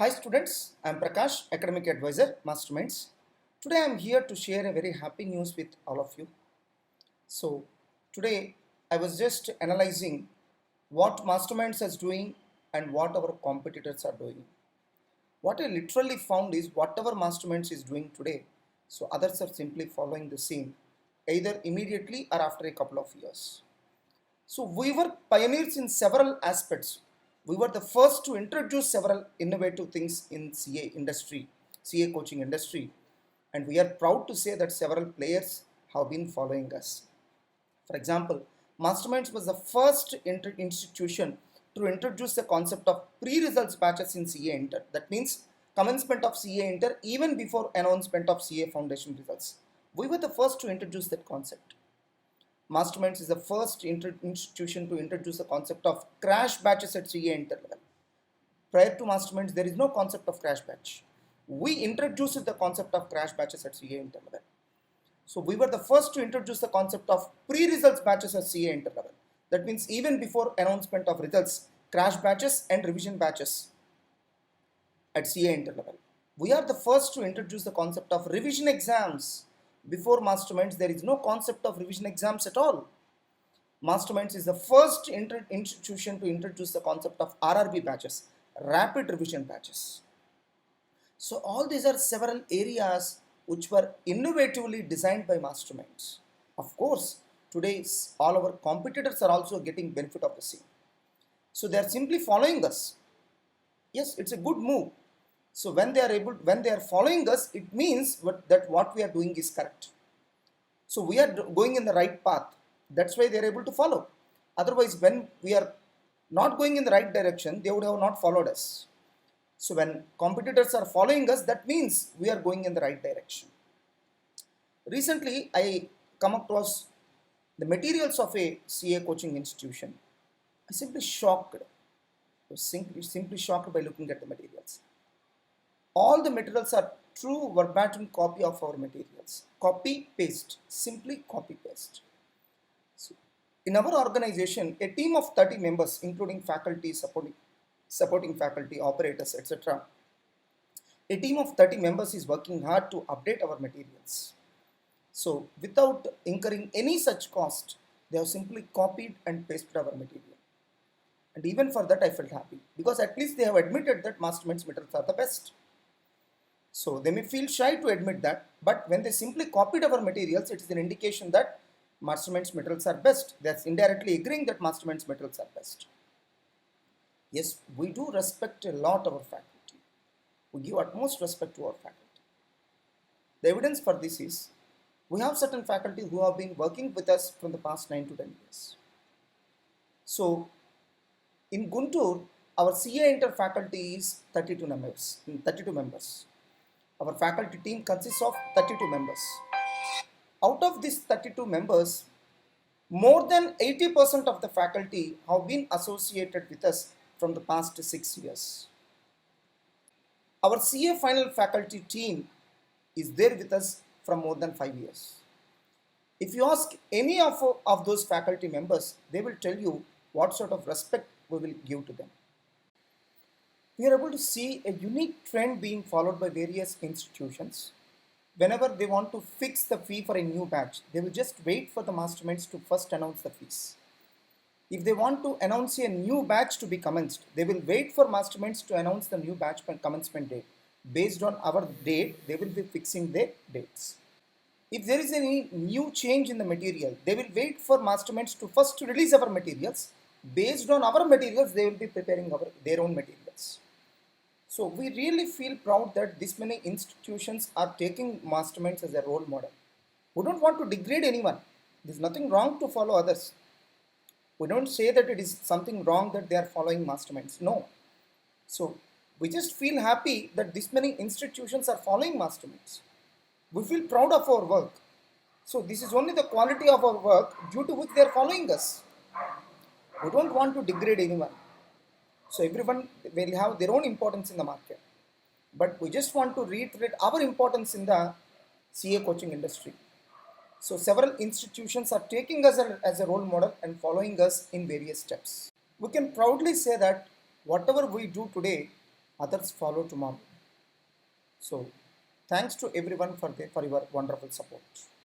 Hi students, I am Prakash, Academic Advisor, Masterminds. Today I am here to share a very happy news with all of you. So today I was just analyzing what Masterminds is doing and what our competitors are doing. What I literally found is whatever Masterminds is doing today, so others are simply following the same, either immediately or after a couple of years. So we were pioneers in several aspects. We were the first to introduce several innovative things in CA industry, CA coaching industry, and we are proud to say that several players have been following us. For example, Masterminds was the first institution to introduce the concept of pre-results batches in CA Inter. That means commencement of CA Inter even before announcement of CA Foundation results. We were the first to introduce that concept. Masterminds is the first institution to introduce the concept of crash batches at CA Inter level. Prior to Masterminds, there is no concept of crash batch. We introduced the concept of crash batches at CA Inter level. So we were the first to introduce the concept of pre-results batches at CA Inter level. That means even before announcement of results, crash batches and revision batches at CA Inter level. We are the first to introduce the concept of revision exams. Before Masterminds, there is no concept of revision exams at all. Masterminds is the first institution to introduce the concept of RRB batches, rapid revision batches. So all these are several areas which were innovatively designed by Masterminds. Of course, today all our competitors are also getting benefit of the same. So they are simply following us. Yes, it's a good move. So when they are following us, it means that what we are doing is correct. So we are going in the right path. That's why they are able to follow. Otherwise, when we are not going in the right direction, they would have not followed us. So when competitors are following us, that means we are going in the right direction. Recently, I come across the materials of a CA coaching institution. I simply shocked. I was simply shocked by looking at the materials. All the materials are true verbatim copy of our materials. Copy, paste, simply copy, paste. So, in our organization, a team of 30 members, including faculty, supporting faculty, operators, etc. A team of 30 members is working hard to update our materials. So, without incurring any such cost, they have simply copied and pasted our material. And even for that, I felt happy because at least they have admitted that Masterminds materials are the best. So they may feel shy to admit that, but when they simply copied our materials, it is an indication that Masterminds materials are best. That's indirectly agreeing that Masterminds materials are best. Yes, we do respect a lot our faculty. We give utmost respect to our faculty. The evidence for this is, we have certain faculty who have been working with us from the past 9 to 10 years. So in Guntur, our CA Inter faculty is 32 members. Our faculty team consists of 32 members. Out of these 32 members, more than 80% of the faculty have been associated with us from the past 6 years. Our CA final faculty team is there with us from more than 5 years. If you ask any of those faculty members, they will tell you what sort of respect we will give to them. We are able to see a unique trend being followed by various institutions. Whenever they want to fix the fee for a new batch, they will just wait for the Masterminds to first announce the fees. If they want to announce a new batch to be commenced, they will wait for Masterminds to announce the new batch commencement date. Based on our date, they will be fixing their dates. If there is any new change in the material, they will wait for Masterminds to first release our materials. Based on our materials, they will be preparing their own materials. So we really feel proud that this many institutions are taking Masterminds as a role model. We don't want to degrade anyone. There's nothing wrong to follow others. We don't say that it is something wrong that they are following Masterminds. No. So we just feel happy that this many institutions are following Masterminds. We feel proud of our work. So this is only the quality of our work due to which they are following us. We don't want to degrade anyone. So everyone will have their own importance in the market. But we just want to reiterate our importance in the CA coaching industry. So several institutions are taking us as a role model and following us in various steps. We can proudly say that whatever we do today, others follow tomorrow. So thanks to everyone for your wonderful support.